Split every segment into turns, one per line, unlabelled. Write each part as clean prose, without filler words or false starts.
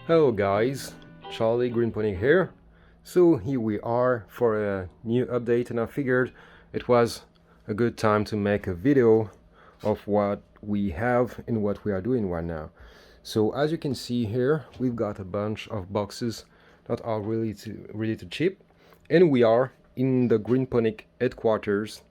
Hello guys, Charlie GreenPonik here. So here we are for a new update, and I figured it was a good time to make a video of what we have and what we are doing right now. So as you can see here, we've got a bunch of boxes that are really too cheap, and we are in the GreenPonik headquarters,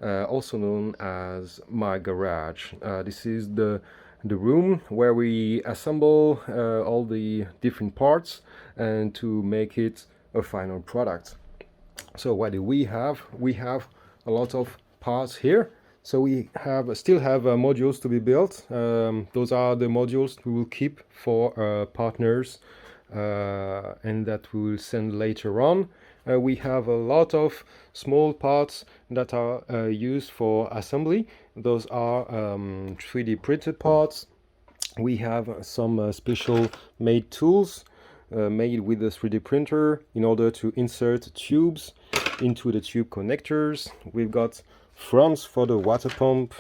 also known as my garage. This is the room where we assemble all the different parts and to make it a final product. So what do we have? We have a lot of parts here. So we still have modules to be built. Those are the modules we will keep for partners and that we will send later on. We have a lot of small parts that are used for assembly. Those are 3D printed parts. We have some special made tools made with the 3D printer in order to insert tubes into the tube connectors. We've got fronts for the water pump.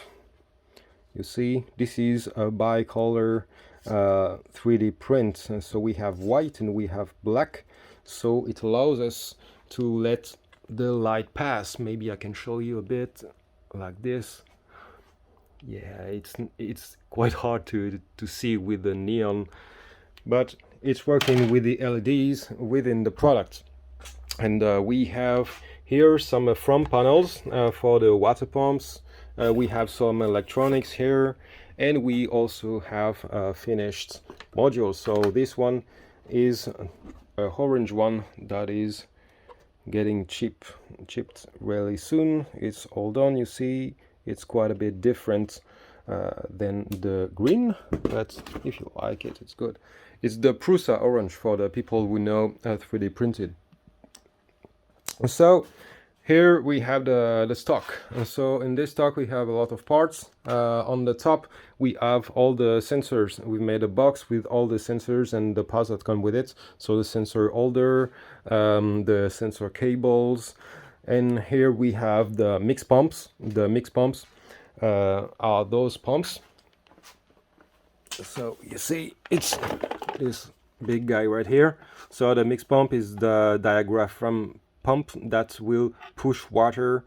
You see, this is a bicolor 3D print, and so we have white and we have black, so it allows us to let the light pass. Maybe I can show you a bit like this. Yeah, it's quite hard to see with the neon, but it's working with the LEDs within the product. And we have here some front panels for the water pumps. We have some electronics here, and we also have finished modules. So this one is a orange one that is getting chipped really soon. It's all done. You see, it's quite a bit different than the green, but if you like it, it's good. It's the Prusa orange for the people who know 3D printed. So here we have the stock. So in this stock we have a lot of parts. On the top we have all the sensors. We made a box with all the sensors and the parts that come with it. So the sensor holder, the sensor cables, and here we have the mix pumps. The mix pumps are those pumps. So you see, it's this big guy right here. So the mix pump is the diaphragm pump that will push water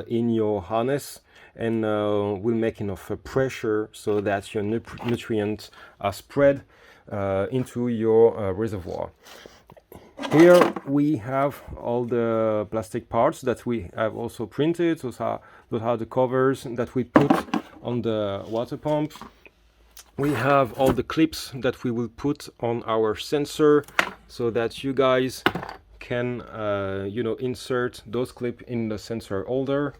in your harness and will make enough pressure so that your nutrients are spread into your reservoir. Here we have all the plastic parts that we have also printed. Those are the covers that we put on the water pump. We have all the clips that we will put on our sensor so that you guys can insert those clips in the sensor holder.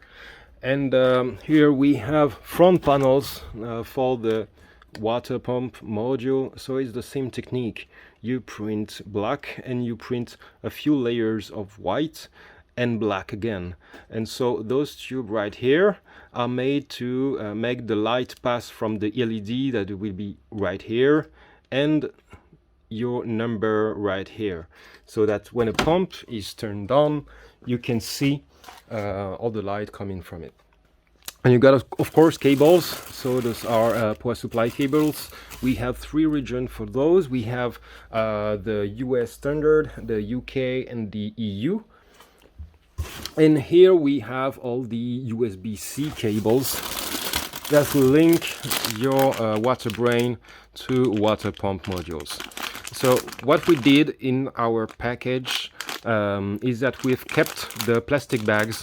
And here we have front panels for the water pump module. So it's the same technique. You print black and you print a few layers of white and black again, and so those tubes right here are made to make the light pass from the LED that will be right here and your number right here, so that when a pump is turned on you can see all the light coming from it. And you got, of course, cables. So those are power supply cables. We have 3 regions for those. We have the US standard, the UK, and the EU. And here we have all the USB-C cables that will link your water brain to water pump modules. So what we did in our package is that we've kept the plastic bags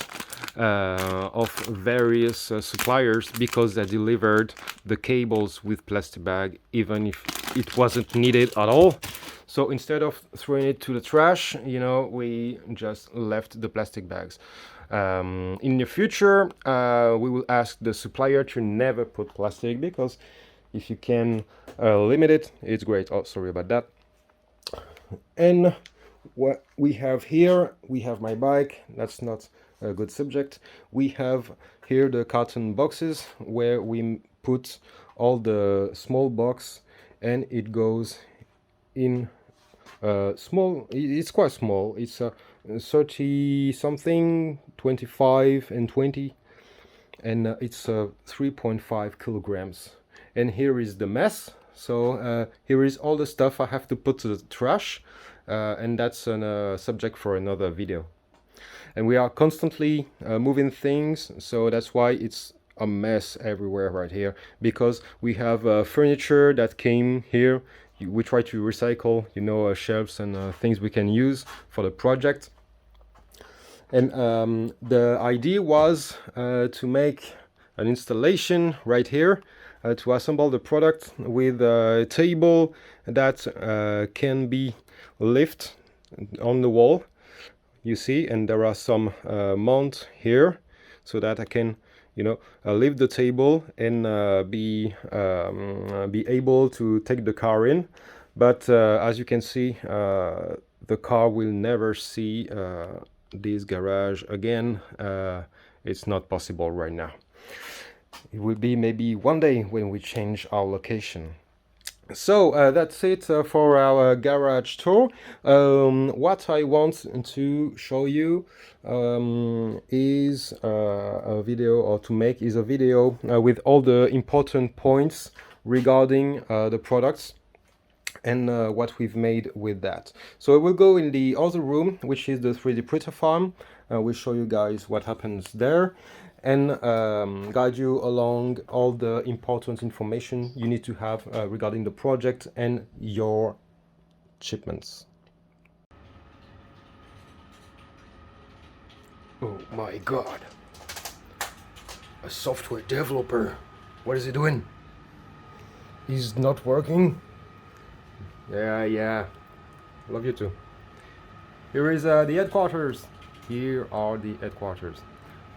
of various suppliers, because they delivered the cables with plastic bag even if it wasn't needed at all. So instead of throwing it to the trash, we just left the plastic bags. In the future, we will ask the supplier to never put plastic, because if you can limit it, it's great. Oh, sorry about that. And what we have here, we have my bike. That's not a good subject. We have here the carton boxes where we put all the small box, and it goes in small. It's quite small. It's 30 something, 25 and 20, and it's 3.5 kilograms. And here is the mess. So here is all the stuff I have to put to the trash, and that's a subject for another video. And we are constantly moving things, so that's why it's a mess everywhere right here, because we have furniture that came here. We try to recycle, you know, shelves and things we can use for the project. And the idea was to make an installation right here to assemble the product with a table that can be lifted on the wall, you see, and there are some mount here so that I can, you know, lift the table and be able to take the car in. But as you can see, the car will never see this garage again. It's not possible right now. It will be maybe one day when we change our location. So that's it for our garage tour. What I want to show you is a video, or to make is a video with all the important points regarding the products and what we've made with that. So I will go in the other room, which is the 3D printer farm. We'll show you guys what happens there, and guide you along all the important information you need to have regarding the project and your shipments. Oh my god, a software developer, what is he doing? He's not working? Yeah, love you too. Here is the headquarters. Here are the headquarters.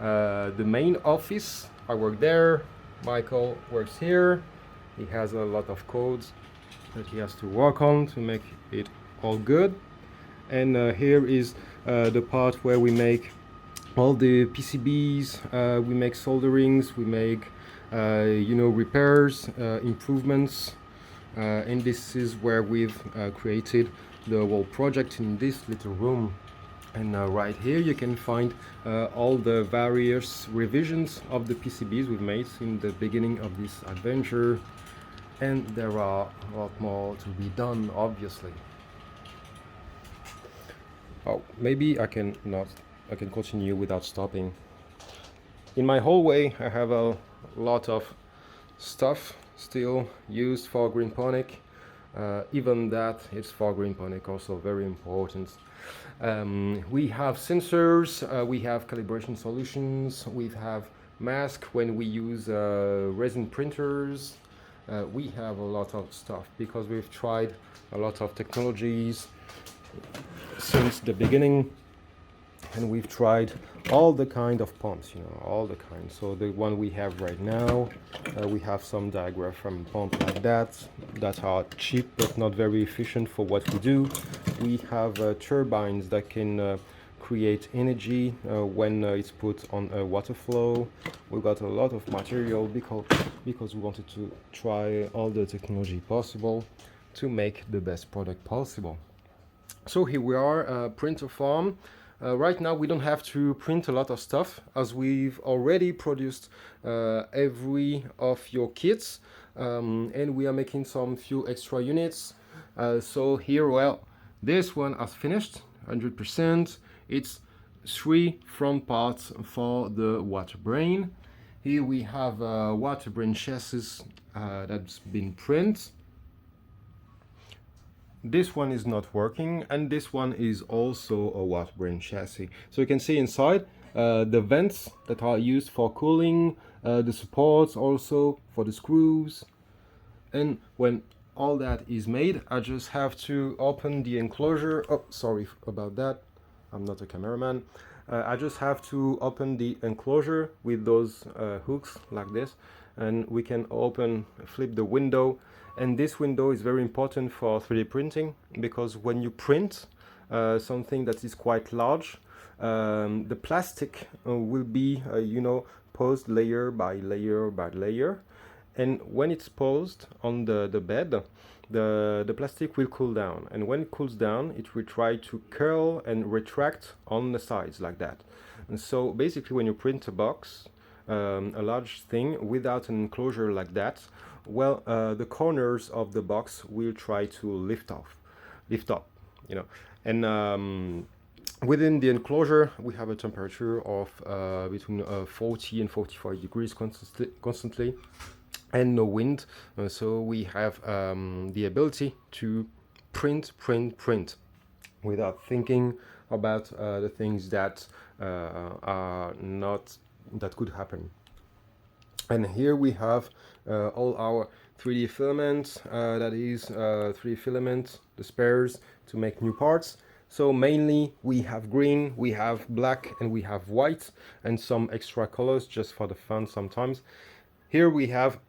The main office, I work there. Michael works here. He has a lot of codes that he has to work on to make it all good. And here is the part where we make all the PCBs, we make solderings, we make you know, repairs, improvements, and this is where we've created the whole project in this little room. And right here you can find all the various revisions of the PCBs we've made in the beginning of this adventure, and there are a lot more to be done, obviously. Oh, maybe I can continue without stopping. In my hallway I have a lot of stuff still used for GreenPonik. Even that is for GreenPonik, also very important. We have sensors, we have calibration solutions, we have masks when we use resin printers. We have a lot of stuff because we've tried a lot of technologies since the beginning, and we've tried all the kind of pumps, you know, all the kind. So the one we have right now, we have some diagram from pump like that are cheap but not very efficient for what we do. We have turbines that can create energy when it's put on a water flow. We got a lot of material because we wanted to try all the technology possible to make the best product possible. So here we are, printer farm. Right now we don't have to print a lot of stuff, as we've already produced every of your kits, and we are making some few extra units. So here, well, this one has finished 100%. It's 3 front parts for the water brain. Here we have a water brain chassis that's been printed. This one is not working, and this one is also a water brain chassis. So you can see inside the vents that are used for cooling, the supports also for the screws. And when all that is made, I just have to open the enclosure. Oh, sorry about that, I'm not a cameraman. I just have to open the enclosure with those hooks like this, and we can flip the window. And this window is very important for 3D printing, because when you print something that is quite large, the plastic will be, you know, posed layer by layer by layer. And when it's posed on the bed, the plastic will cool down. And when it cools down, it will try to curl and retract on the sides like that. And so basically when you print a box, a large thing without an enclosure like that, well, the corners of the box will try to lift up, you know. And within the enclosure, we have a temperature of between 40 and 45 degrees constantly, and no wind. So we have the ability to print without thinking about the things that are not, that could happen. And here we have all our 3D filaments, that is 3D filaments, the spares to make new parts. So mainly we have green, we have black, and we have white, and some extra colors just for the fun sometimes. Here we have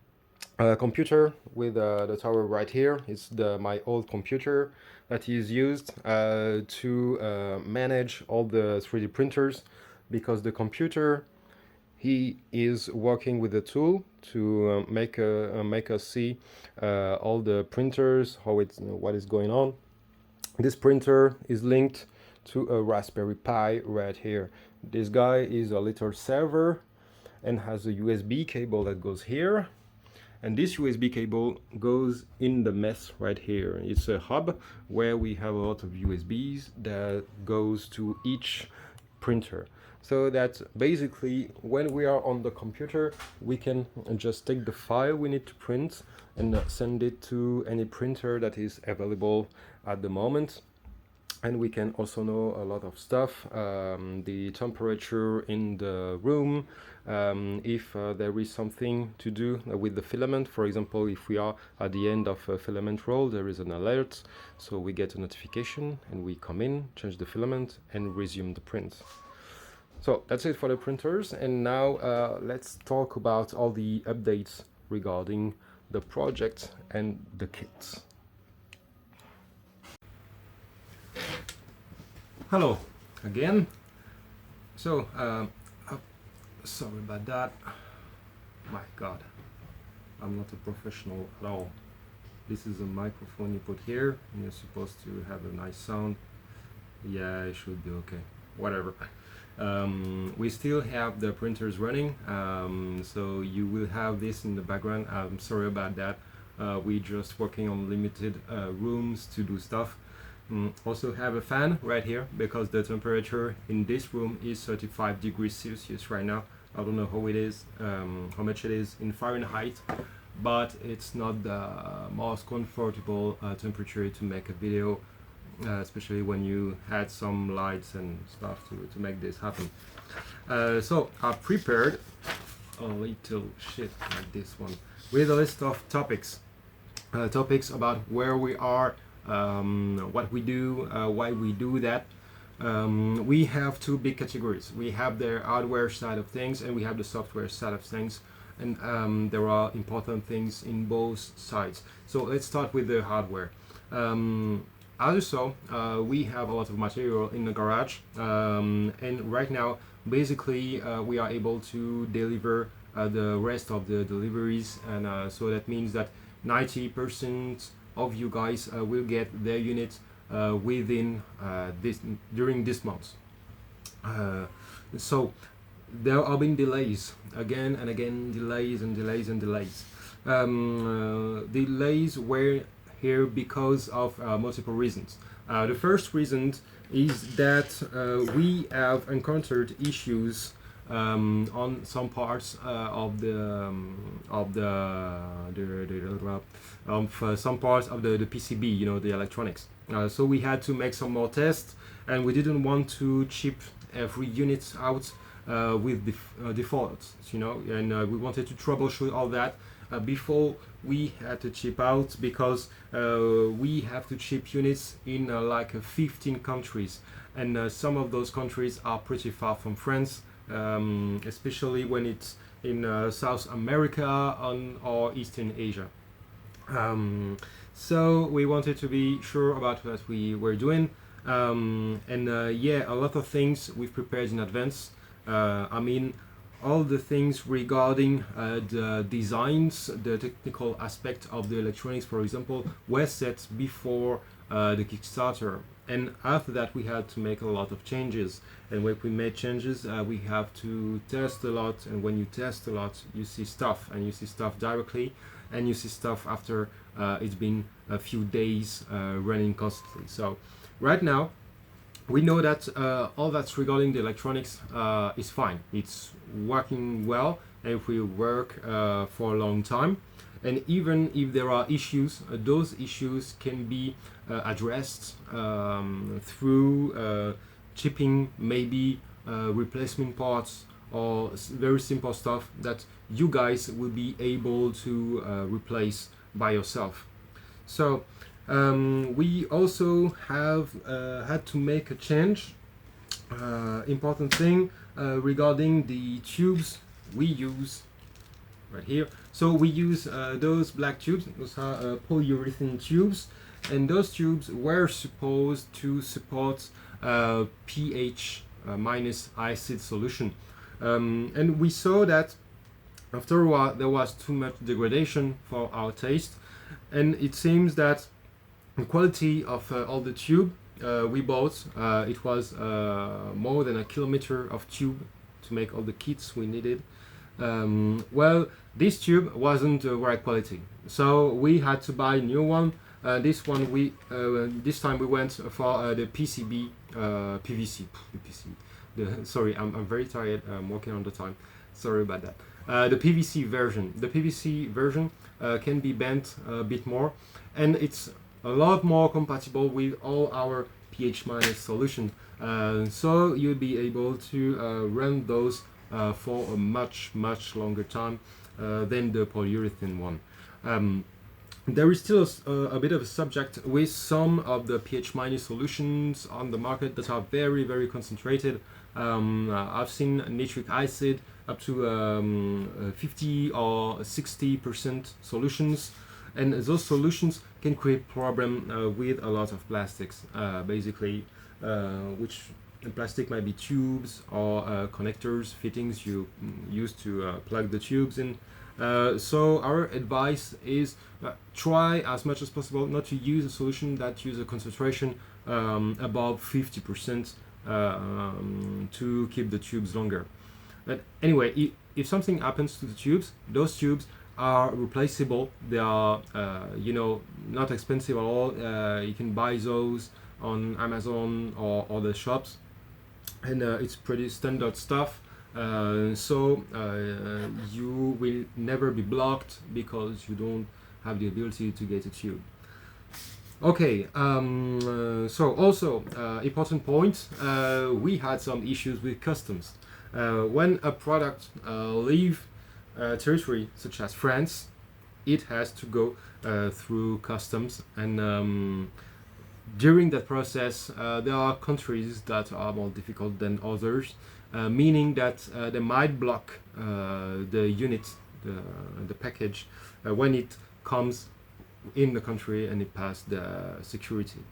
a computer with the tower right here. It's my old computer that is used to manage all the 3D printers, because the computer, he is working with the tool to make us see all the printers, how it's, what is going on. This printer is linked to a Raspberry Pi right here. This guy is a little server and has a USB cable that goes here. And this USB cable goes in the mess right here. It's a hub where we have a lot of USBs that goes to each printer. So that basically when we are on the computer, we can just take the file we need to print and send it to any printer that is available at the moment. And we can also know a lot of stuff, the temperature in the room, if there is something to do with the filament. For example, if we are at the end of a filament roll, there is an alert, so we get a notification and we come in, change the filament, and resume the print. So that's it for the printers, and now let's talk about all the updates regarding the project and the kits. Hello again. So sorry about that. My god, I'm not a professional at all. This is a microphone you put here and you're supposed to have a nice sound. Yeah, it should be okay, whatever. We still have the printers running, so you will have this in the background. I'm sorry about that. We're just working on limited rooms to do stuff. Also have a fan right here because the temperature in this room is 35 degrees Celsius right now. I don't know how it is, how much it is in Fahrenheit, but it's not the most comfortable temperature to make a video, especially when you had some lights and stuff to make this happen. So I prepared a little shit like this one with a list of topics about where we are, what we do, why we do that. We have two big categories. We have the hardware side of things and we have the software side of things, and there are important things in both sides. So let's start with the hardware. As you saw, we have a lot of material in the garage, and right now basically we are able to deliver the rest of the deliveries, and so that means that 90% of you guys will get their unit within during this month. So there have been delays again and again, delays and delays and delays. Delays were here because of multiple reasons. The first reason is that we have encountered issues on some parts of some parts of the PCB, you know, the electronics. So we had to make some more tests, and we didn't want to ship every unit out with defaults, you know, and we wanted to troubleshoot all that before we had to ship out, because we have to ship units in like 15 countries, and some of those countries are pretty far from France, especially when it's in South America or Eastern Asia. So we wanted to be sure about what we were doing, yeah, a lot of things we've prepared in advance. I mean, all the things regarding the designs, the technical aspect of the electronics, for example, were set before the Kickstarter. And after that, we had to make a lot of changes. And when we made changes, we have to test a lot. And when you test a lot, you see stuff, and you see stuff directly. and you see stuff after it's been a few days running constantly. So right now we know that all that's regarding the electronics is fine. It's working well, and if we work for a long time. And even if there are issues, those issues can be addressed through chipping, maybe replacement parts, or very simple stuff that you guys will be able to replace by yourself. So we also have had to make a change. Important thing regarding the tubes we use right here. So we use those black tubes. Those are polyurethane tubes, and those tubes were supposed to support pH minus acid solution, and we saw that after a while there was too much degradation for our taste, and it seems that the quality of all the tube we bought, it was more than a kilometer of tube to make all the kits we needed. Well, this tube wasn't the right quality, so we had to buy a new one. This time we went for the PCB PVC. Sorry, I'm very tired. I'm working on the time. Sorry about that. The PVC version. The PVC version can be bent a bit more, and it's a lot more compatible with all our pH minus solution. So you'll be able to run those for a much longer time than the polyurethane one. There is still a bit of a subject with some of the pH minus solutions on the market that are very concentrated. I've seen nitric acid up to 50 or 60% solutions, and those solutions can create problem with a lot of plastics, basically, which plastic might be tubes or connectors, fittings you use to plug the tubes in. So our advice is try as much as possible not to use a solution that use a concentration above 50% to keep the tubes longer. But anyway, if something happens to the tubes, those tubes are replaceable. They are not expensive at all. You can buy those on Amazon or other shops, and it's pretty standard stuff. So you will never be blocked because you don't have the ability to get a tube. Okay, so also important point, we had some issues with customs. When a product leaves territory such as France, it has to go through customs, and during that process there are countries that are more difficult than others, meaning that they might block the unit, the package, when it comes in the country and it passed the security.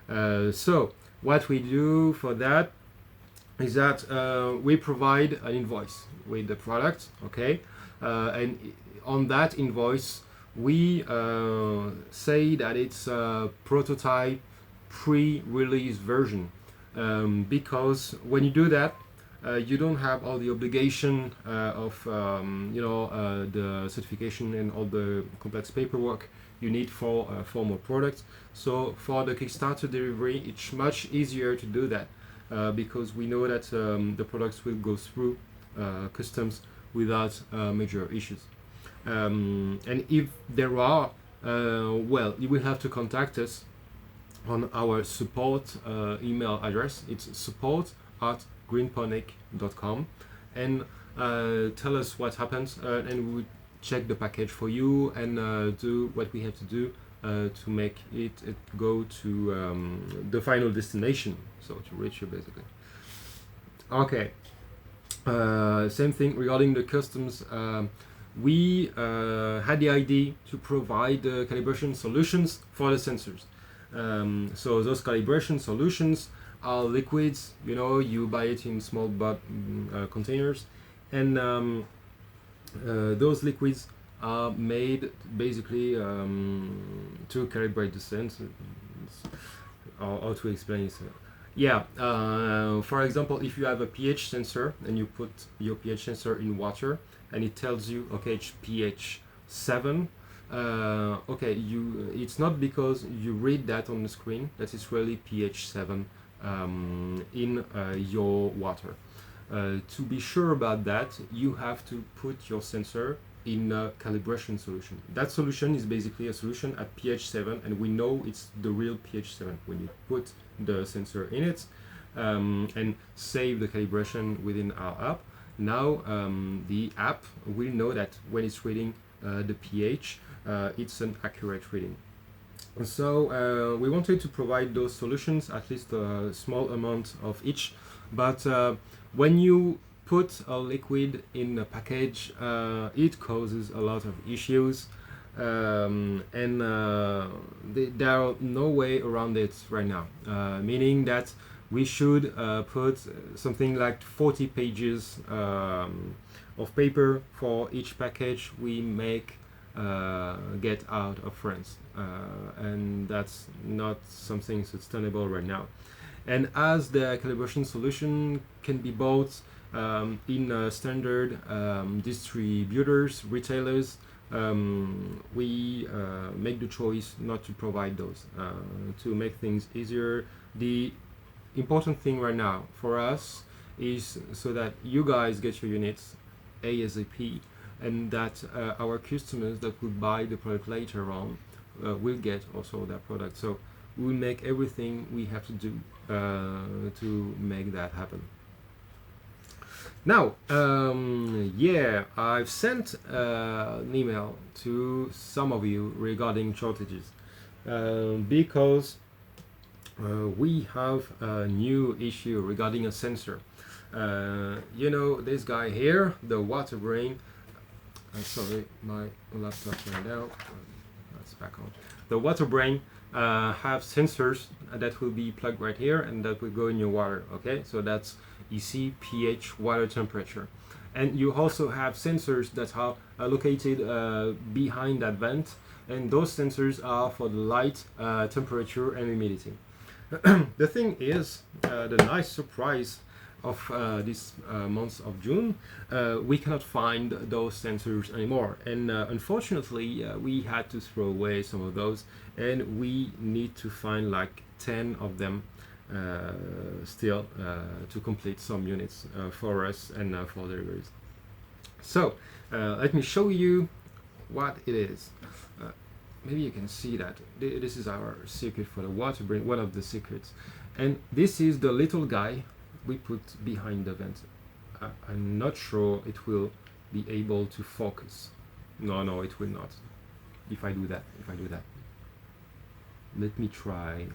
So what we do for that is that we provide an invoice with the product, okay, and on that invoice we say that it's a prototype pre-release version, because when you do that you don't have all the obligation of the certification and all the complex paperwork you need for a formal product. So for the Kickstarter delivery, it's much easier to do that because we know that the products will go through customs without major issues. And if there are, well, you will have to contact us on our support email address. It's support@greenponik.com, and tell us what happens, and we will check the package for you and do what we have to do to make it go to the final destination, so to reach you basically. Okay, same thing regarding the customs. We had the idea to provide the calibration solutions for the sensors. So those calibration solutions are liquids, you buy it in small containers, and those liquids are made basically to calibrate the sensors. How to explain it? Yeah, for example, if you have a pH sensor and you put your pH sensor in water and it tells you, okay, it's pH 7, Okay, it's not because you read that on the screen that it's really pH 7 in your water. To be sure about that, you have to put your sensor in a calibration solution. That solution is basically a solution at pH 7, and we know it's the real pH 7 when you put the sensor in it and save the calibration within our app. Now the app will know that when it's reading the pH, it's an accurate reading. So we wanted to provide those solutions, at least a small amount of each, but when you put a liquid in a package, it causes a lot of issues, and there are no way around it right now, meaning that we should put something like 40 pages of paper for each package we make get out of France, and that's not something sustainable right now. And as the calibration solution can be bought in standard distributors, retailers, we make the choice not to provide those to make things easier. The important thing right now for us is so that you guys get your units ASAP, and that our customers that will buy the product later on will get also that product. So we will make everything we have to do to make that happen. Now, yeah, I've sent an email to some of you regarding shortages because we have a new issue regarding a sensor. You know, this guy here, the water brain. Sorry, my laptop right now. That's back on. The water brain have sensors that will be plugged right here and that will go in your water. Okay, so that's EC, pH, water temperature. And you also have sensors that are located behind that vent, and those sensors are for the light, temperature, and humidity. The thing is, the nice surprise of this month of June, we cannot find those sensors anymore, and unfortunately we had to throw away some of those, and we need to find like 10 of them still to complete some units for us and for deliveries. So let me show you what it is. Maybe you can see that this is our circuit for the water brain, one of the circuits, and this is the little guy we put behind the vent. I'm not sure it will be able to focus. No, it will not. If I do that. Let me try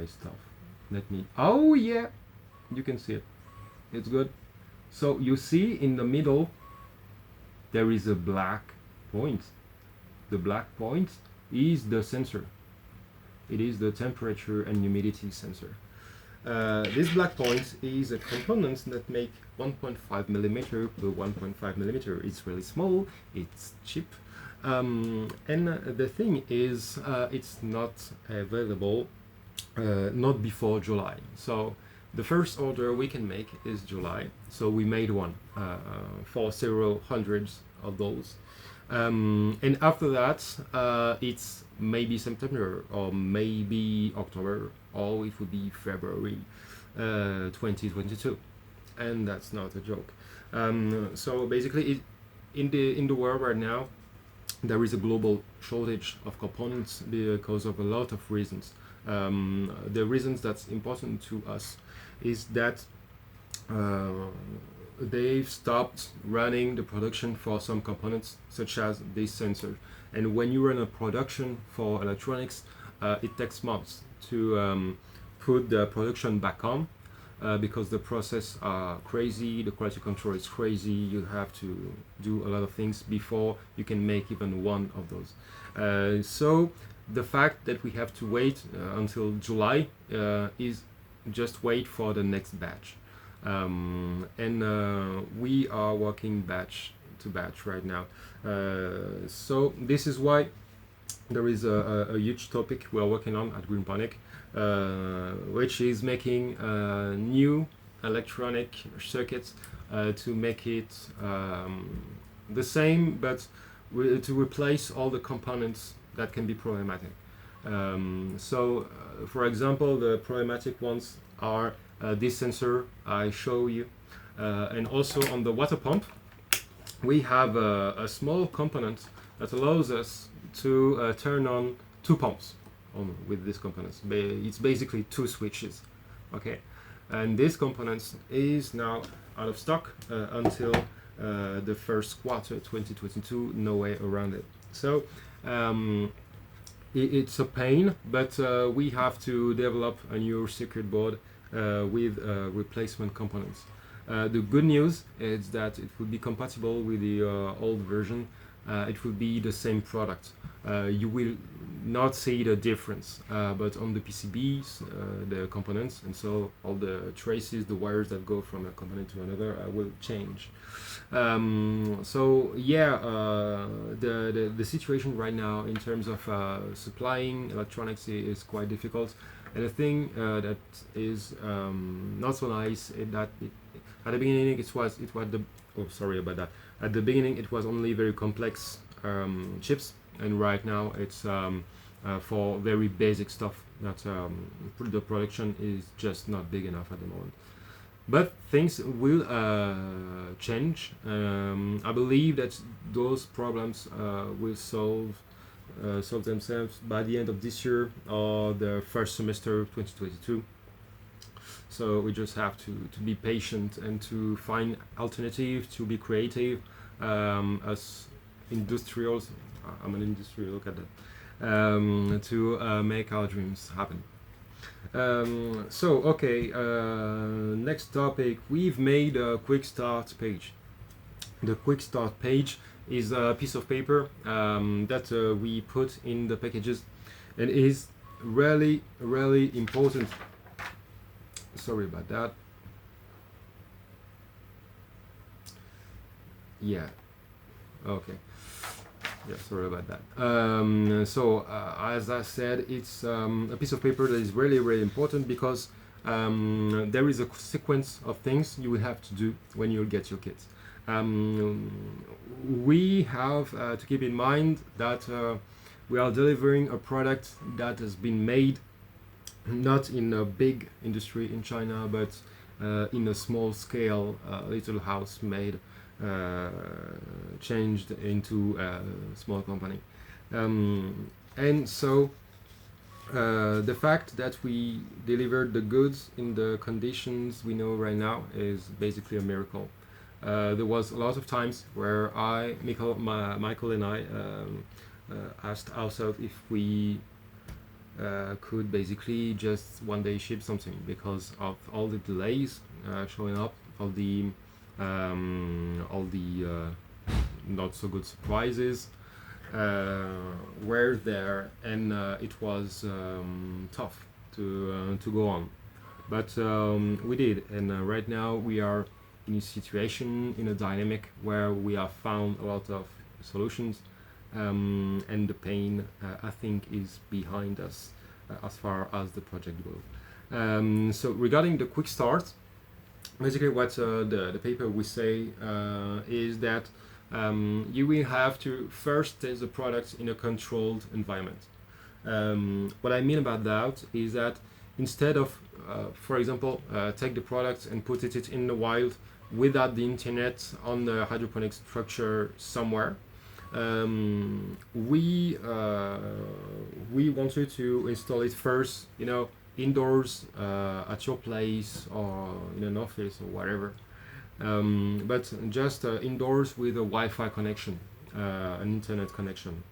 stuff. Oh yeah, you can see it. It's good. So you see in the middle there is a black point. The black point is the sensor. It is the temperature and humidity sensor. This black point is a component that make 1.5 millimeter per 1.5 millimeter. It's really small, it's cheap, and the thing is it's not available not before July. So the first order we can make is July, so we made one for several hundreds of those, and after that it's maybe September or maybe October, or it would be February 2022, and that's not a joke. So basically in the world right now there is a global shortage of components because of a lot of reasons. The reasons that's important to us is that they've stopped running the production for some components such as this sensor, and when you run a production for electronics, it takes months to put the production back on because the process are crazy, the quality control is crazy, you have to do a lot of things before you can make even one of those. So the fact that we have to wait until July is just wait for the next batch. And we are working batch to batch right now. So this is why there is a huge topic we are working on at GreenPonik, which is making new electronic circuits to make it the same but to replace all the components that can be problematic. For example, the problematic ones are this sensor I show you, and also on the water pump, we have a small component that allows us to turn on two pumps with these components. It's basically two switches, okay? And this component is now out of stock until the first quarter 2022, no way around it. So it's a pain, but we have to develop a new circuit board with replacement components. The good news is that it will be compatible with the old version. It will be the same product. You will not see the difference, but on the PCBs, the components, and so all the traces, the wires that go from a component to another will change. So yeah, the situation right now in terms of supplying electronics is quite difficult. And the thing that is not so nice is that at the beginning it was the sorry about that. At the beginning it was only very complex chips, and right now it's for very basic stuff that the production is just not big enough at the moment. But things will change. I believe that those problems will solve themselves by the end of this year or the first semester of 2022. So we just have to be patient and to find alternatives, to be creative. As industrials, I'm an industrial, look at that, to make our dreams happen. Okay, next topic. We've made a quick start page. The quick start page is a piece of paper that we put in the packages, and is really important. Sorry about that. Yeah, okay. Yeah, sorry about that. As I said, it's a piece of paper that is really important, because there is a sequence of things you will have to do when you get your kits. We have to keep in mind that we are delivering a product that has been made not in a big industry in China, but in a small scale little house made, changed into a small company. And so the fact that we delivered the goods in the conditions we know right now is basically a miracle. There was a lot of times where Michael and I asked ourselves if we could basically just one day ship something, because of all the delays showing up, all the not so good surprises were there, and it was tough to go on, but we did, and right now we are in a situation, in a dynamic where we have found a lot of solutions, and the pain I think is behind us as far as the project goes. So regarding the quick start, basically what the paper we say is that you will have to first test the product in a controlled environment. What I mean about that is that instead of, for example, take the product and put it in the wild without the internet on the hydroponic structure somewhere, we want you to install it first, indoors at your place or in an office or whatever, but just indoors with a Wi-Fi connection, an internet connection,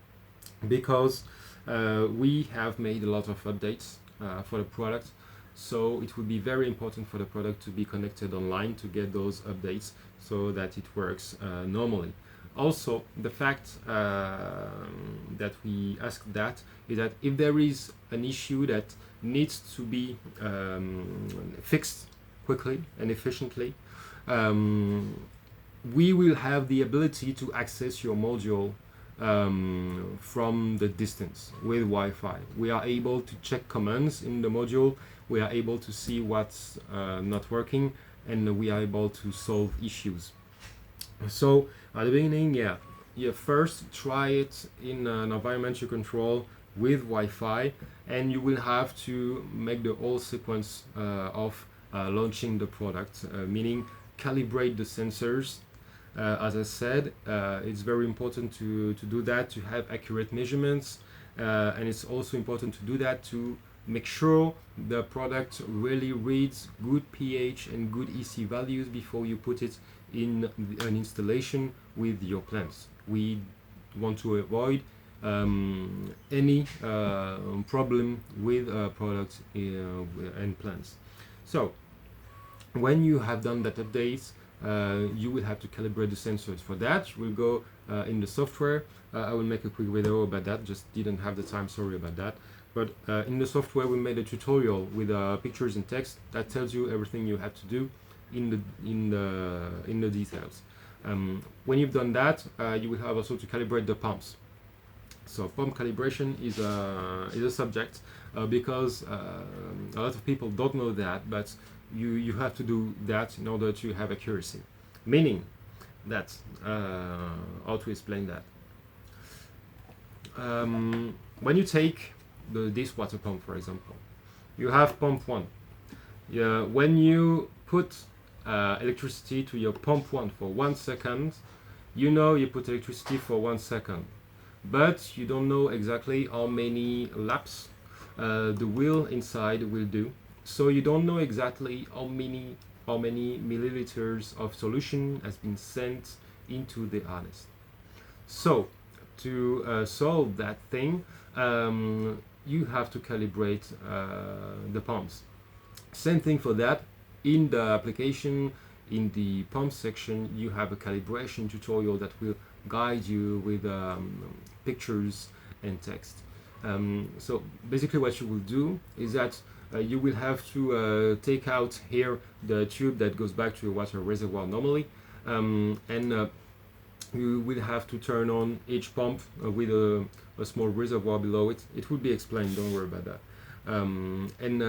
because we have made a lot of updates for the product. So it would be very important for the product to be connected online to get those updates so that it works normally. Also, the fact that we ask that is that if there is an issue that needs to be fixed quickly and efficiently, we will have the ability to access your module from the distance with Wi-Fi. We are able to check commands in the module, we are able to see what's not working, and we are able to solve issues. So at the beginning, yeah, you first try it in an environment you control with Wi-Fi, and you will have to make the whole sequence of launching the product, meaning calibrate the sensors. As I said, it's very important to do that, to have accurate measurements, and it's also important to do that to make sure the product really reads good pH and good EC values before you put it in an installation with your plants. We want to avoid any problem with products and plants. So when you have done that update, you will have to calibrate the sensors. For that, we'll go in the software. I will make a quick video about that, just didn't have the time, sorry about that. But in the software, we made a tutorial with pictures and text that tells you everything you have to do in the details. When you've done that, you will have also to calibrate the pumps. So pump calibration is a subject because a lot of people don't know that, but you have to do that in order to have accuracy. Meaning that, how to explain that? When you take this water pump, for example, you have pump 1. When you put electricity to your pump 1 for 1 second, you know you put electricity for 1 second, but you don't know exactly how many laps the wheel inside will do. So you don't know exactly how many milliliters of solution has been sent into the harness. So to solve that thing, you have to calibrate the pumps. Same thing for that. In the application, in the pump section, you have a calibration tutorial that will guide you with pictures and text. So basically what you will do is that you will have to take out here the tube that goes back to your water reservoir normally, and you will have to turn on each pump with a small reservoir below it. It will be explained, don't worry about that. And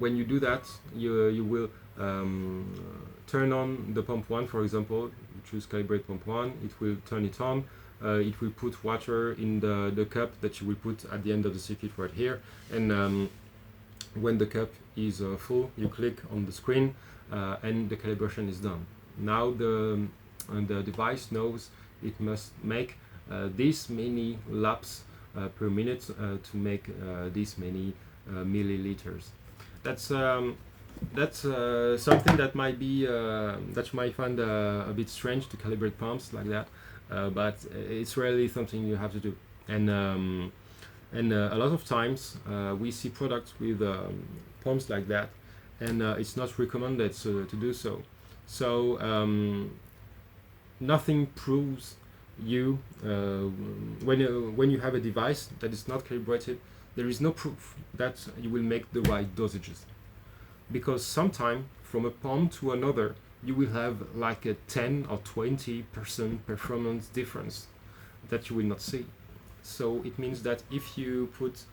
when you do that, you will turn on the pump 1, for example. You choose calibrate pump 1, it will turn it on. It will put water in the cup that you will put at the end of the circuit right here. And when the cup is full, you click on the screen and the calibration is done. Now the device knows it must make this many laps per minute to make this many milliliters. That's something that might be that you might find a bit strange to calibrate pumps like that, but it's really something you have to do. And a lot of times we see products with pumps like that, and it's not recommended to do so. So nothing proves you when you have a device that is not calibrated, there is no proof that you will make the right dosages, because sometime from a pump to another you will have like a 10 or 20% performance difference that you will not see. So it means that if you put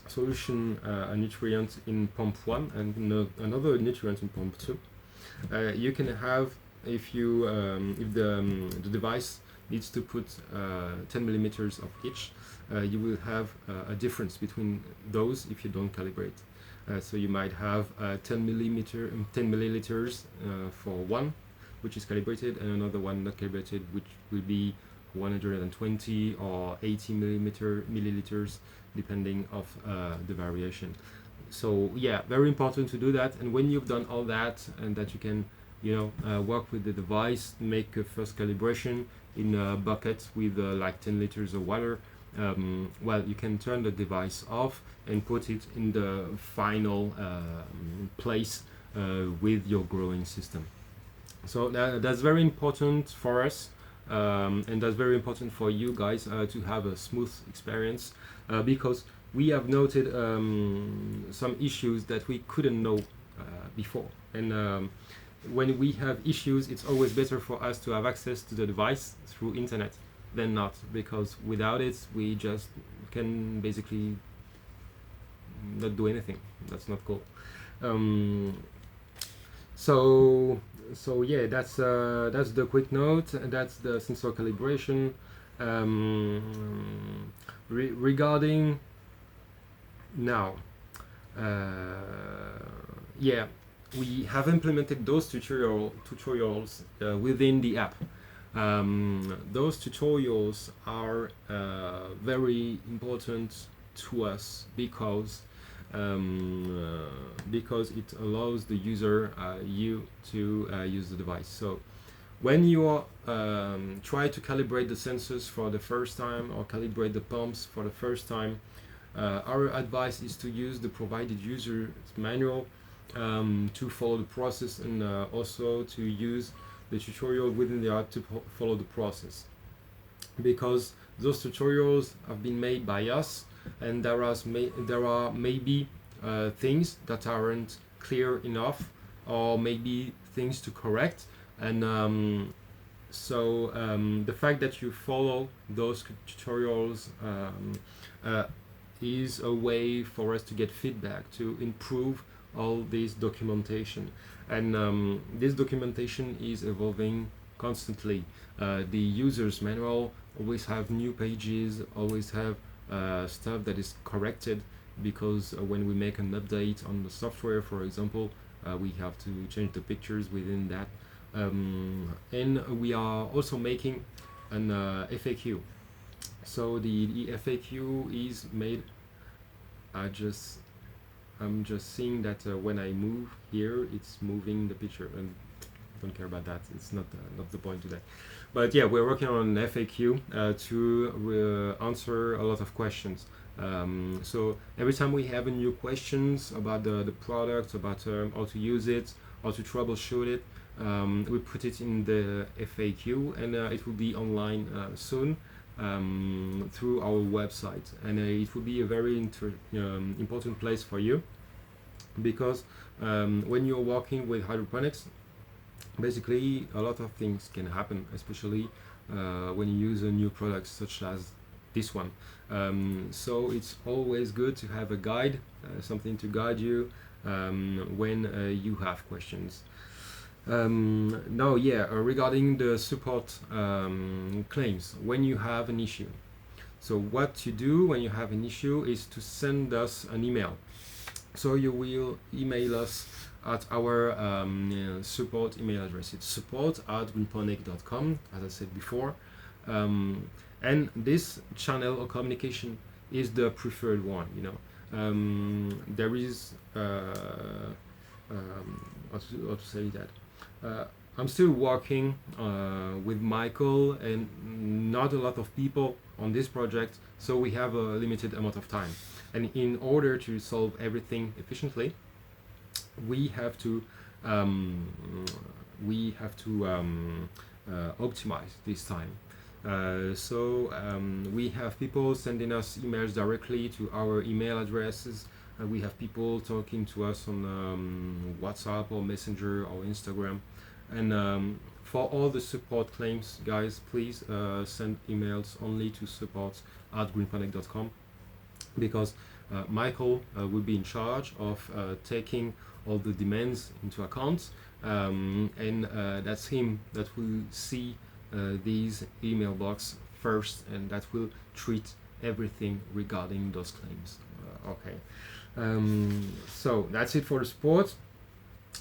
solution a nutrient in pump 1 and another nutrient in pump 2, you can have, if the device needs to put 10 millimeters of each, you will have a difference between those if you don't calibrate. So you might have 10 milliliters for one, which is calibrated, and another one not calibrated, which will be 120 or 80 milliliters, depending of the variation. So yeah, very important to do that. And when you've done all that, and that you can, work with the device, make a first calibration in a bucket with like 10 liters of water. Well, you can turn the device off and put it in the final place with your growing system. So that's very important for us, and that's very important for you guys to have a smooth experience, because we have noted some issues that we couldn't know before. And when we have issues, it's always better for us to have access to the device through internet than not, because without it we just can basically not do anything. That's not cool. So So yeah, that's the quick note. That's the sensor calibration. Regarding now, yeah, we have implemented those tutorials within the app. Those tutorials are very important to us because it allows the user you to use the device. So when you try to calibrate the sensors for the first time or calibrate the pumps for the first time, our advice is to use the provided user's manual to follow the process, and also to use the tutorial within the app to follow the process, because those tutorials have been made by us, and there are maybe things that aren't clear enough, or maybe things to correct, and the fact that you follow those tutorials is a way for us to get feedback, to improve all this documentation. And this documentation is evolving constantly. The user's manual always have new pages, always have stuff that is corrected, because when we make an update on the software, for example, we have to change the pictures within that. And we are also making an FAQ. So the FAQ is made. I'm just seeing that when I move here, it's moving the picture, and I don't care about that. It's not the point today. But yeah, we're working on an FAQ to answer a lot of questions. So every time we have a new questions about the product, about how to use it, how to troubleshoot it, we put it in the FAQ, and it will be online soon. Through our website, and it will be a very important place for you, because when you're working with hydroponics, basically a lot of things can happen, especially when you use a new product such as this one. So it's always good to have a guide, something to guide you when you have questions. Now, yeah, regarding the support claims, when you have an issue. So what you do when you have an issue is to send us an email. So you will email us at our support email address. It's support@greenponik.com, as I said before. And this channel of communication is the preferred one, you know. There is, how to say that? I'm still working with Michael and not a lot of people on this project, so we have a limited amount of time. And in order to solve everything efficiently, we have to optimize this time. We have people sending us emails directly to our email addresses. We have people talking to us on WhatsApp or Messenger or Instagram. And for all the support claims, guys, please send emails only to support@greenponik.com, because Michael will be in charge of taking all the demands into account, and that's him that will see these email box first, and that will treat everything regarding those claims. Okay. So that's it for the support.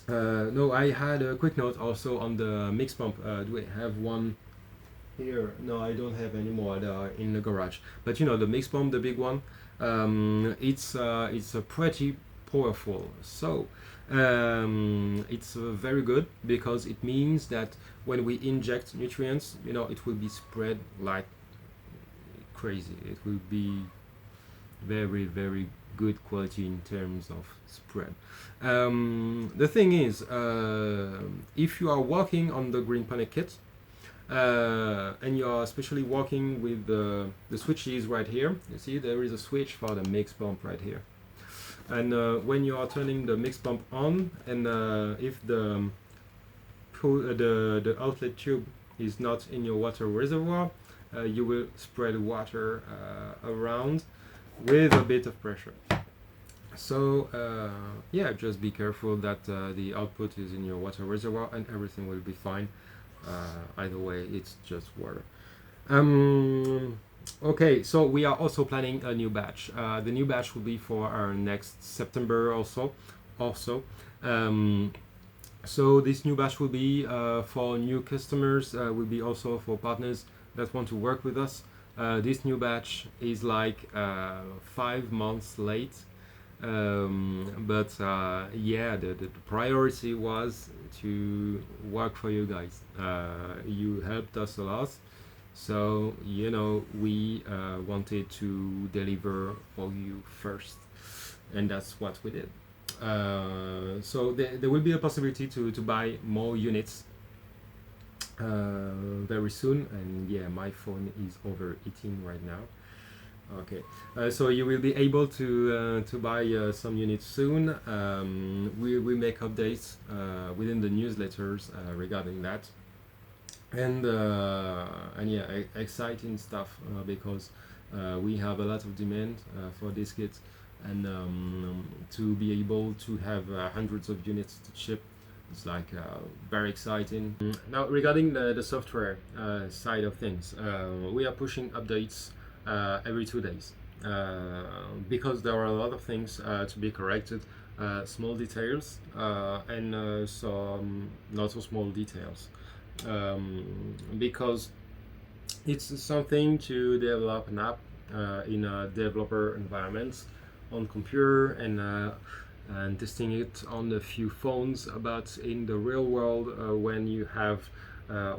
No, I had a quick note also on the mix pump. Do I have one here? No, I don't have any more. They are in the garage. But you know, the mix pump, the big one, it's a pretty powerful. So it's very good, because it means that when we inject nutrients, you know, it will be spread like crazy. It will be very, very good quality in terms of spread. The thing is, if you are working on the GreenPonik kit, and you are especially working with the switches right here, you see there is a switch for the mix pump right here. And when you are turning the mix pump on, and if the outlet tube is not in your water reservoir, you will spread water around with a bit of pressure. So yeah, just be careful that the output is in your water reservoir and everything will be fine. Either way, it's just water. Um, okay, so we are also planning a new batch. The new batch will be for our next September also. Also, um, so this new batch will be for new customers. Will be also for partners that want to work with us. This new batch is like 5 months late, but yeah, the priority was to work for you guys. You helped us a lot, so you know we wanted to deliver for you first, and that's what we did. So there will be a possibility to buy more units very soon, and yeah, my phone is overheating right now. Okay, so you will be able to buy some units soon. We make updates within the newsletters regarding that, and yeah, exciting stuff because we have a lot of demand for this kit, and to be able to have hundreds of units to ship, it's like very exciting. Now regarding the software side of things, we are pushing updates every 2 days because there are a lot of things to be corrected, small details and some not so small details, because it's something to develop an app in a developer environment on computer and testing it on a few phones. But in the real world, when you have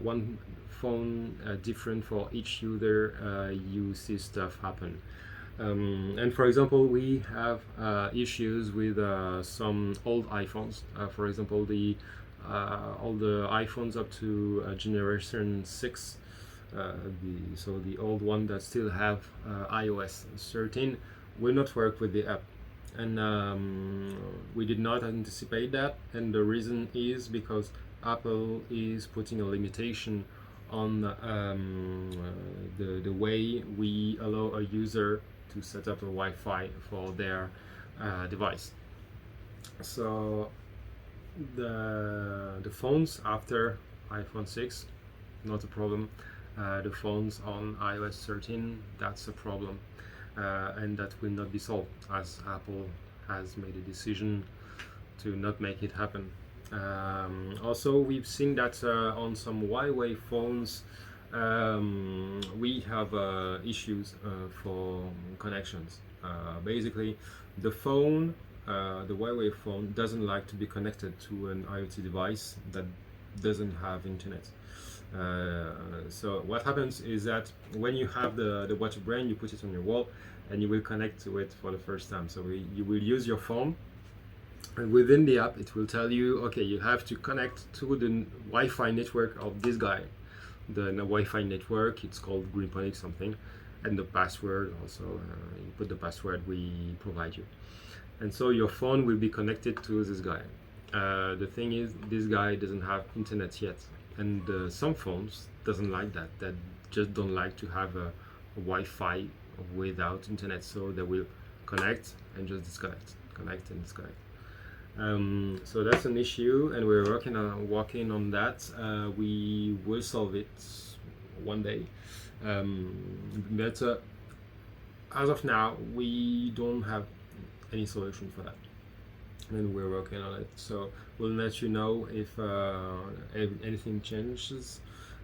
one phone different for each user, you see stuff happen. And for example, we have issues with some old iPhones. For example, all the iPhones up to generation 6, so the old one that still have iOS 13 will not work with the app, and we did not anticipate that, and the reason is because Apple is putting a limitation on the way we allow a user to set up a Wi-Fi for their device. So the phones after iPhone 6, not a problem. The phones on iOS 13, that's a problem, and that will not be solved as Apple has made a decision to not make it happen. Also, we've seen that on some Huawei phones, we have issues for connections. Basically, the phone, the Huawei phone, doesn't like to be connected to an IoT device that doesn't have internet. So what happens is that when you have the water brain, you put it on your wall, and you will connect to it for the first time. So you will use your phone, and within the app, it will tell you, okay, you have to connect to the Wi-Fi network of this guy. The Wi-Fi network, it's called GreenPonik something, and the password also. You put the password we provide you, and so your phone will be connected to this guy. The thing is, this guy doesn't have internet yet, and some phones doesn't like that. That just don't like to have a Wi-Fi without internet, so they will connect and just disconnect, connect and disconnect. So that's an issue, and we're working on that. We will solve it one day, but as of now, we don't have any solution for that, and we're working on it. So we'll let you know if anything changes.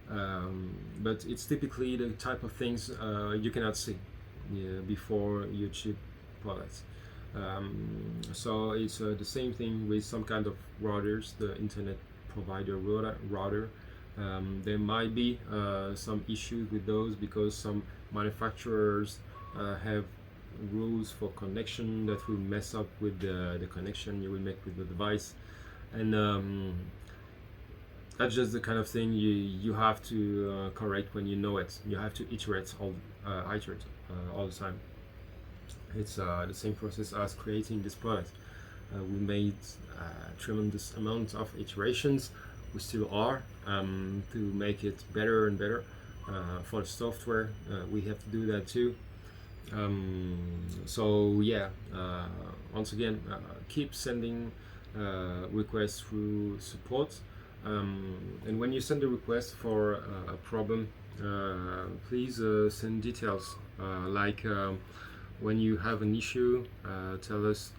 But it's typically the type of things you cannot see before you ship products. So it's the same thing with some kind of routers, the internet provider router. There might be some issues with those because some manufacturers have rules for connection that will mess up with the connection you will make with the device, and that's just the kind of thing you have to correct when you know it. You have to iterate all the time. It's the same process as creating this product. We made tremendous amount of iterations. We still are, to make it better and better. For the software, we have to do that too. So yeah, once again, keep sending requests through support. And when you send a request for a problem, please send details, like when you have an issue, tell us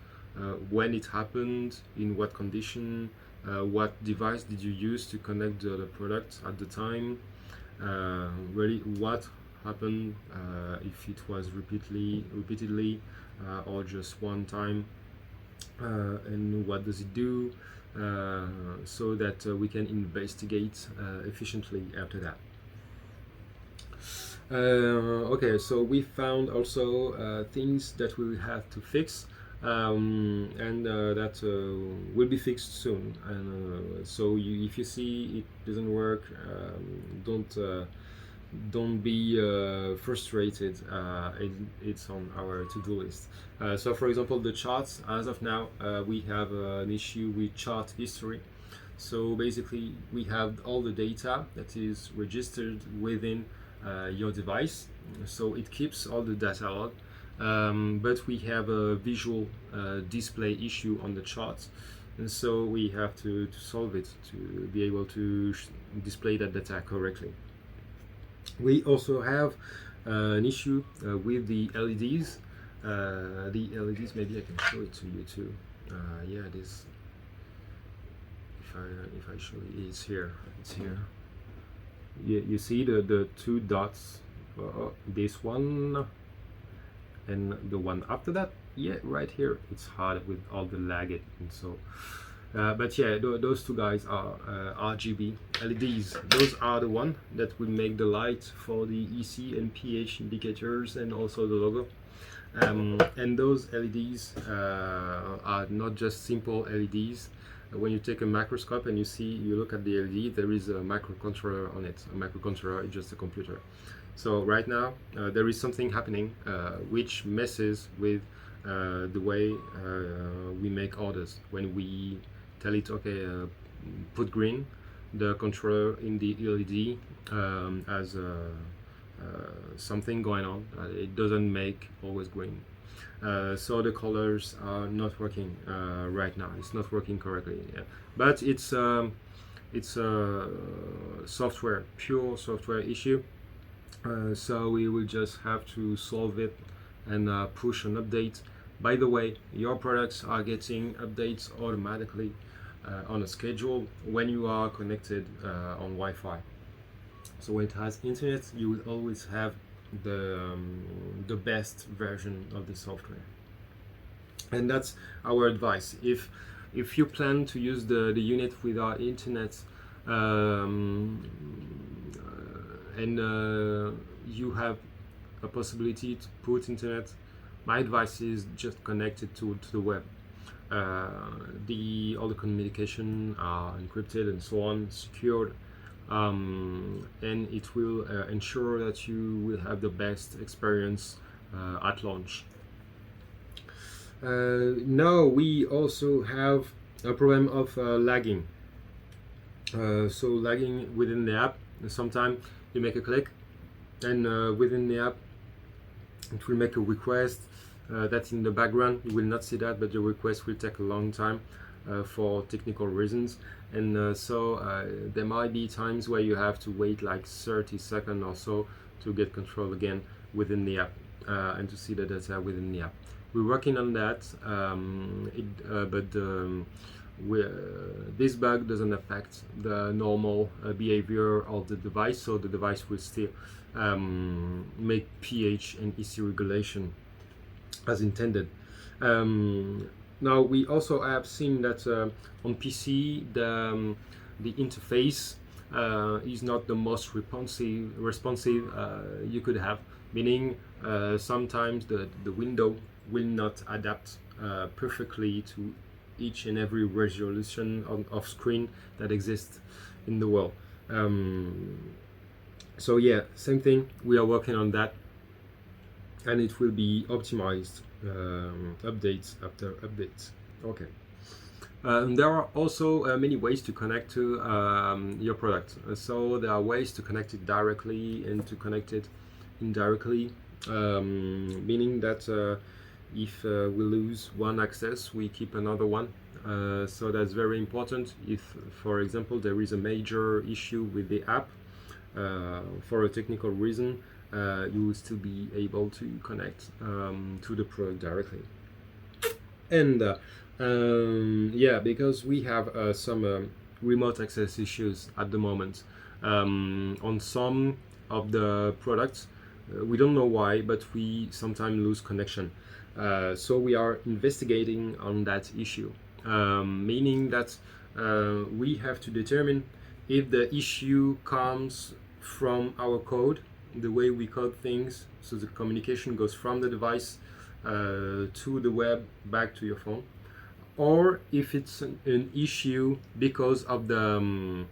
when it happened, in what condition, what device did you use to connect the product at the time, really what happened, if it was repeatedly, or just one time, and what does it do, so that we can investigate efficiently after that. Okay, so we found also things that we have to fix, and that will be fixed soon. And so if you see it doesn't work, don't be frustrated. It's on our to-do list. So for example, the charts, as of now, we have an issue with chart history. So basically we have all the data that is registered within your device, so it keeps all the data log, but we have a visual display issue on the chart, and so we have to solve it to be able to display that data correctly. We also have an issue with the LEDs. The LEDs, maybe I can show it to you too. Yeah, it is. If I show you, it's here. It's here. You see the two dots, this one and the one after that. Yeah, right here. It's hard with all the lag and so. But yeah, those two guys are RGB LEDs. Those are the one that will make the light for the EC and pH indicators and also the logo. And those LEDs are not just simple LEDs. When you take a microscope and you look at the LED, there is a microcontroller on it. A microcontroller is just a computer. So right now there is something happening which messes with the way we make orders. When we tell it, okay, put green, the controller in the LED has something going on. It doesn't make always green. So the colors are not working right now. It's not working correctly. Yeah. But it's a software, pure software issue. So we will just have to solve it and push an update. By the way, your products are getting updates automatically on a schedule when you are connected on Wi-Fi. So when it has internet, you will always have the best version of the software. And that's our advice. If you plan to use the unit without internet, and you have a possibility to put internet, my advice is just connect it to the web. All the communication are encrypted and so on, secured, and it will ensure that you will have the best experience at launch. Now we also have a problem of lagging. So lagging within the app. Sometimes you make a click, and within the app it will make a request that's in the background. You will not see that, but the request will take a long time for technical reasons, and so there might be times where you have to wait like 30 seconds or so to get control again within the app and to see the data within the app. We're working on that, this bug doesn't affect the normal behavior of the device, so the device will still make pH and EC regulation as intended. Now we also have seen that on PC the interface is not the most responsive you could have, meaning sometimes the window will not adapt perfectly to each and every resolution of screen that exists in the world. So yeah, same thing, we are working on that, and it will be optimized updates after updates. Okay. There are also many ways to connect to your product. So there are ways to connect it directly and to connect it indirectly. meaning that if we lose one access, we keep another one. So that's very important. If, for example, there is a major issue with the app for a technical reason, you will still be able to connect to the product directly. And yeah, because we have some remote access issues at the moment on some of the products. We don't know why, but we sometimes lose connection. So we are investigating on that issue, meaning that we have to determine if the issue comes from our code, the way we code things, so the communication goes from the device to the web back to your phone, or if it's an issue because of the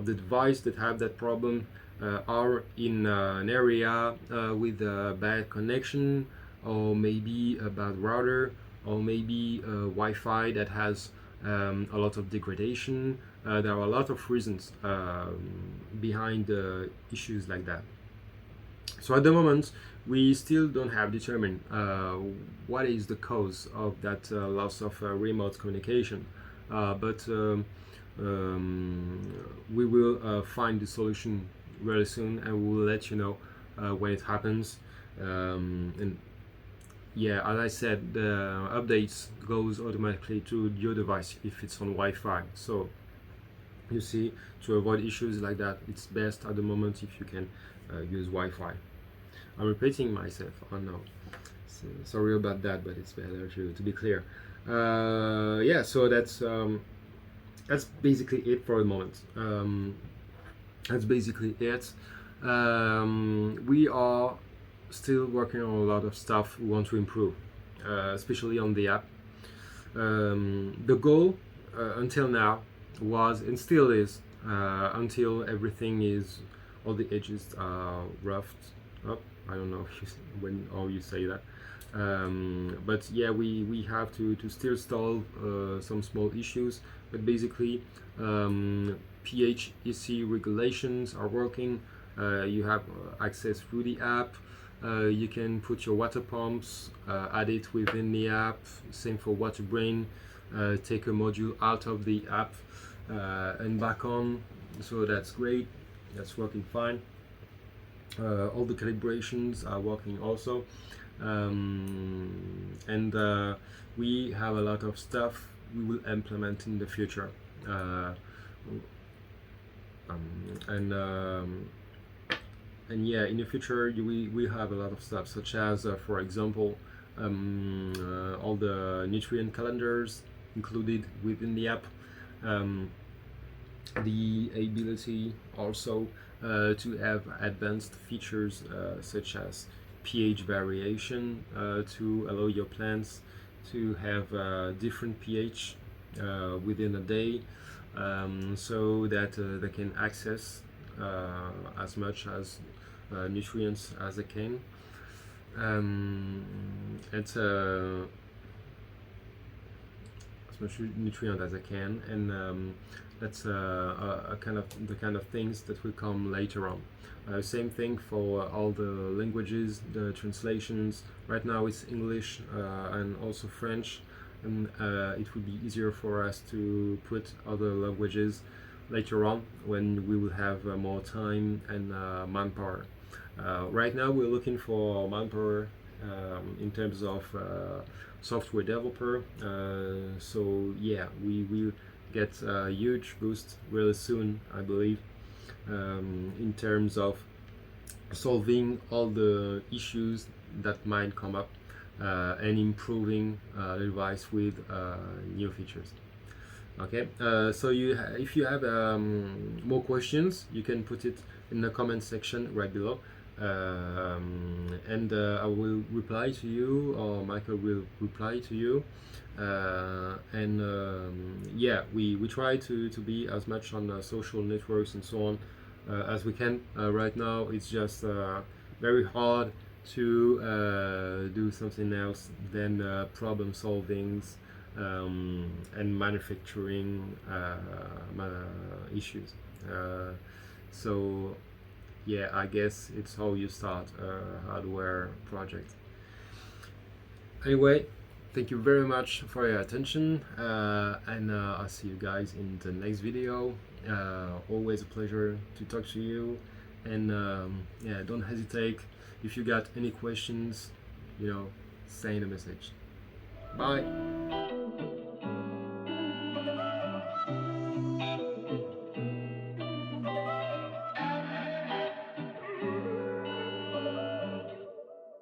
device that have that problem are in an area with a bad connection, or maybe a bad router, or maybe Wi-Fi that has a lot of degradation. There are a lot of reasons behind issues like that. So at the moment, we still don't have determined what is the cause of that loss of remote communication, but we will find the solution very soon, and we will let you know when it happens. And yeah, as I said, the updates goes automatically to your device if it's on Wi-Fi. So you see, to avoid issues like that, it's best at the moment if you can use Wi-Fi. I'm repeating myself, oh no, so, sorry about that, but it's better to be clear. Yeah, so that's basically it for the moment. That's basically it. We are still working on a lot of stuff we want to improve, especially on the app. The goal until now was, and still is, until everything is, all the edges are roughed up. I don't know if when how you say that, but yeah, we have to still solve some small issues. But basically, pH EC regulations are working. You have access through the app. You can put your water pumps, add it within the app. Same for water brain. Take a module out of the app and back on. So that's great. That's working fine. All the calibrations are working also, and we have a lot of stuff we will implement in the future, and yeah, in the future we have a lot of stuff, such as for example, all the nutrient calendars included within the app, the ability also to have advanced features such as pH variation to allow your plants to have different pH within a day, so that they can access as much as nutrients as they can. It's as much nutrient as I can, and that's a kind of the kind of things that will come later on. Same thing for all the languages, the translations. Right now it's English and also French, and it would be easier for us to put other languages later on when we will have more time and manpower. Right now we're looking for manpower in terms of software developer, so yeah, we will get a huge boost really soon, I believe, in terms of solving all the issues that might come up and improving the device with new features. Okay, so if you have more questions, you can put it in the comment section right below, and I will reply to you, or Michael will reply to you, and yeah, we try to be as much on social networks and so on as we can. Right now it's just very hard to do something else than problem solving and manufacturing issues. So yeah, I guess it's how you start a hardware project. Anyway, thank you very much for your attention, and I'll see you guys in the next video. Always a pleasure to talk to you, and yeah, don't hesitate if you got any questions, send a message. Bye.